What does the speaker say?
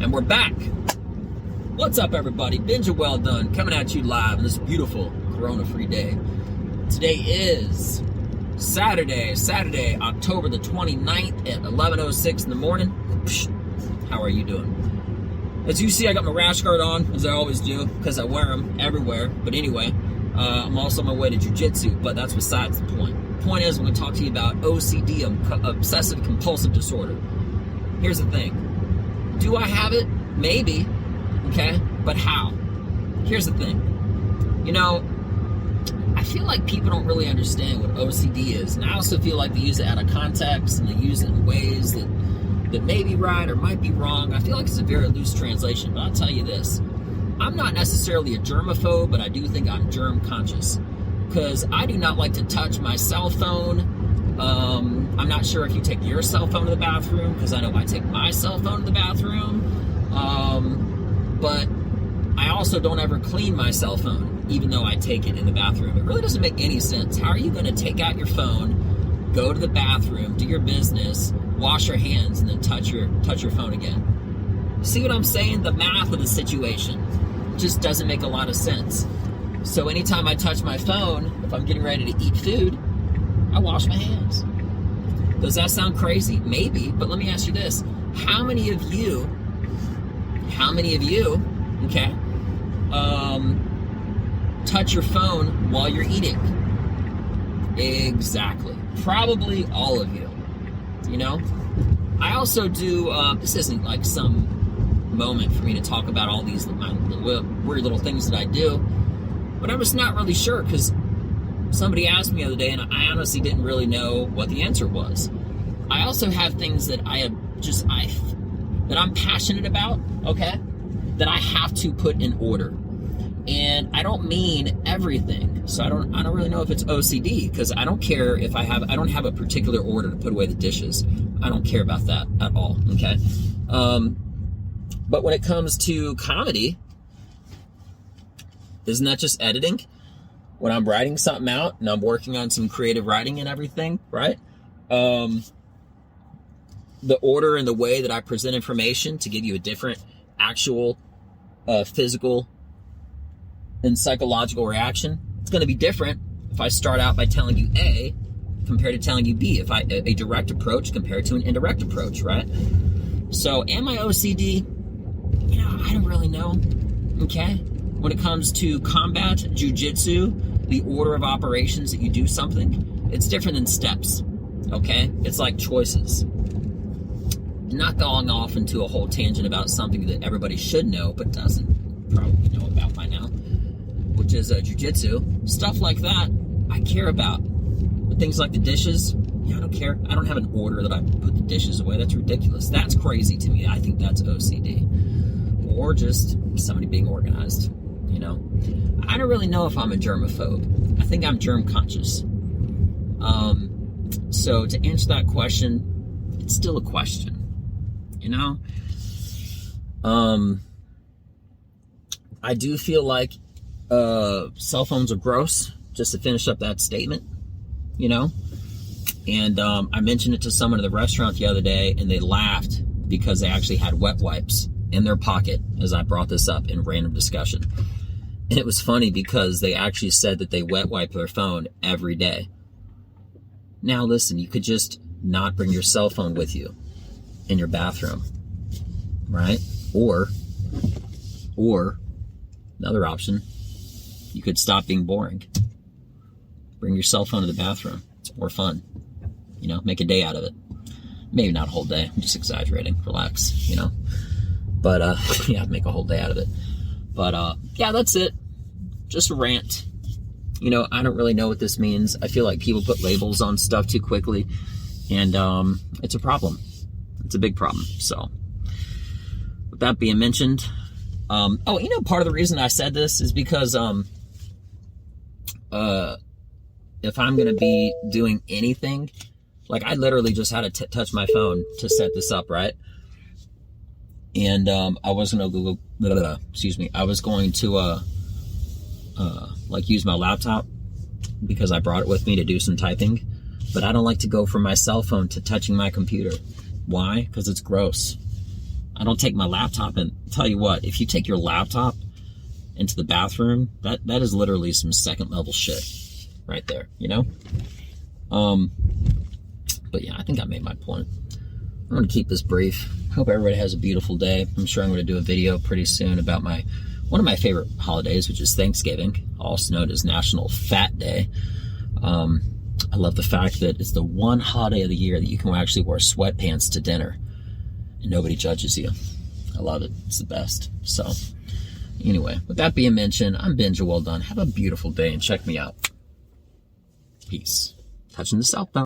And we're back. What's up, everybody? Benja Welldone coming at you live on this beautiful Corona-free day. Today is Saturday, October the 29th at 11:06 in the morning. How are you doing? As you see, I got my rash guard on, as I always do, because I wear them everywhere. But anyway, I'm also on my way to jiu-jitsu, but that's besides the point. The point is, I'm going to talk to you about OCD, obsessive compulsive disorder. Here's the thing. Do I have it? Maybe. Okay? But how? Here's the thing. You know, I feel like people don't really understand what OCD is. And I also feel like they use it out of context and they use it in ways that may be right or might be wrong. I feel like it's a very loose translation. But I'll tell you this. I'm not necessarily a germaphobe, but I do think I'm germ conscious. Because I do not like to touch my cell phone. I'm not sure if you take your cell phone to the bathroom, because I know I take my cell phone to the bathroom. But I also don't ever clean my cell phone, even though I take it in the bathroom. It really doesn't make any sense. How are you going to take out your phone, go to the bathroom, do your business, wash your hands, and then touch your phone again? See what I'm saying? The math of the situation just doesn't make a lot of sense. So anytime I touch my phone, if I'm getting ready to eat food, I wash my hands. Does that sound crazy? Maybe, but let me ask you this. How many of you, okay, touch your phone while you're eating? Exactly. Probably all of you, you know? I also do, this isn't like some moment for me to talk about all these weird little things that I do, but I'm just not really sure, because somebody asked me the other day, and I honestly didn't really know what the answer was. I also have things that that I'm passionate about, okay, that I have to put in order. And I don't mean everything. So I don't really know if it's OCD, because I don't care if I don't have a particular order to put away the dishes. I don't care about that at all, okay? But when it comes to comedy, isn't that just editing? When I'm writing something out and I'm working on some creative writing and everything, right? The order and the way that I present information to give you a different actual physical and psychological reaction, it's going to be different if I start out by telling you A compared to telling you B, if a direct approach compared to an indirect approach, right? So am I OCD? You know, I don't really know, okay? When it comes to combat, jiu-jitsu, the order of operations that you do something, it's different than steps, okay? It's like choices. Not going off into a whole tangent about something that everybody should know but doesn't probably know about by now, which is jiu-jitsu. Stuff like that I care about. But things like the dishes, yeah, I don't care. I don't have an order that I put the dishes away. That's ridiculous. That's crazy to me. I think that's OCD. Or just somebody being organized, you know? I don't really know if I'm a germaphobe. I think I'm germ conscious. So to answer that question, it's still a question. You know, I do feel like cell phones are gross, just to finish up that statement, you know, and I mentioned it to someone at the restaurant the other day, and they laughed because they actually had wet wipes in their pocket as I brought this up in random discussion. And it was funny because they actually said that they wet wipe their phone every day. Now listen, you could just not bring your cell phone with you in your bathroom, right? Or another option, you could stop being boring. Bring your cell phone to the bathroom. It's more fun, you know, make a day out of it. Maybe not a whole day, I'm just exaggerating, relax, you know, but yeah, make a whole day out of it. But yeah, that's it, just a rant. You know, I don't really know what this means. I feel like people put labels on stuff too quickly, and it's a problem. It's a big problem. So with that being mentioned, oh, you know, part of the reason I said this is because if I'm going to be doing anything, like I literally just had to touch my phone to set this up, right? And I was going to I was going to like use my laptop because I brought it with me to do some typing, but I don't like to go from my cell phone to touching my computer. Why? Because it's gross. I don't take my laptop, and tell you what, if you take your laptop into the bathroom, that is literally some second level shit right there, you know? But yeah, I think I made my point. I'm going to keep this brief. Hope everybody has a beautiful day. I'm sure I'm going to do a video pretty soon about one of my favorite holidays, which is Thanksgiving, also known as National Fat Day. I love the fact that it's the one holiday of the year that you can actually wear sweatpants to dinner and nobody judges you. I love it. It's the best. So anyway, with that being mentioned, I'm Benja. Welldone. Have a beautiful day and check me out. Peace. Touching the southbound.